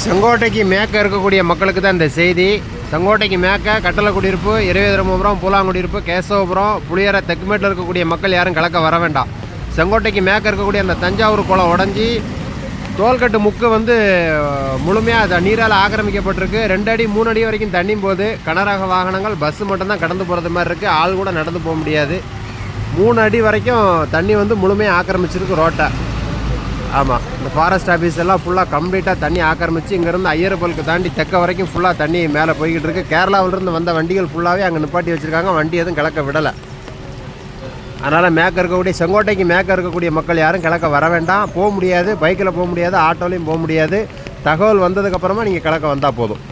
செங்கோட்டைக்கு மேற்க இருக்கக்கூடிய மக்களுக்கு தான் இந்த செய்தி. செங்கோட்டைக்கு மேற்க கட்டளை குடியிருப்பு, இருவேதரமபுரம், பூலாங்குடியிருப்பு, கேசவபுரம், புளியரை, தெக்குமேட்டில் இருக்கக்கூடிய மக்கள் யாரும் கலக்க வர வேண்டாம். செங்கோட்டைக்கு மேற்க இருக்கக்கூடிய அந்த தஞ்சாவூர் குளம் உடஞ்சி தோல்கட்டு முக்கு முழுமையாக அது நீரால் ஆக்கிரமிக்கப்பட்டிருக்கு. 2 அடி 3 அடி வரைக்கும் தண்ணி போகுது. கனரக வாகனங்கள், பஸ்ஸு மட்டும்தான் கடந்து போகிறது மாதிரி இருக்குது. ஆள் கூட நடந்து போக முடியாது. 3 அடி வரைக்கும் தண்ணி முழுமையாக ஆக்கிரமிச்சிருக்கு ரோட்டை. ஆமாம், இந்த ஃபாரஸ்ட் ஆஃபீஸ் எல்லாம் ஃபுல்லாக கம்ப்ளீட்டாக தண்ணி ஆக்கிரமிச்சு இங்கேருந்து ஐயரப்பலுக்கு தாண்டி தெற்க வரைக்கும் ஃபுல்லாக தண்ணி மேலே போய்கிட்டு இருக்குது. கேரளாவிலிருந்து வந்த வண்டிகள் ஃபுல்லாகவே அங்கே நிப்பாட்டி வச்சுருக்காங்க. வண்டி எதுவும் கிளக்க விடலை. அதனால் மேற்க இருக்கக்கூடிய செங்கோட்டைக்கு மேற்க இருக்கக்கூடிய மக்கள் யாரும் கிழக்க வர வேண்டாம். போக முடியாது, பைக்கில் போக முடியாது, ஆட்டோலையும் போக முடியாது. தகவல் வந்ததுக்கப்புறமா நீங்கள் கிழக்க வந்தால் போதும்.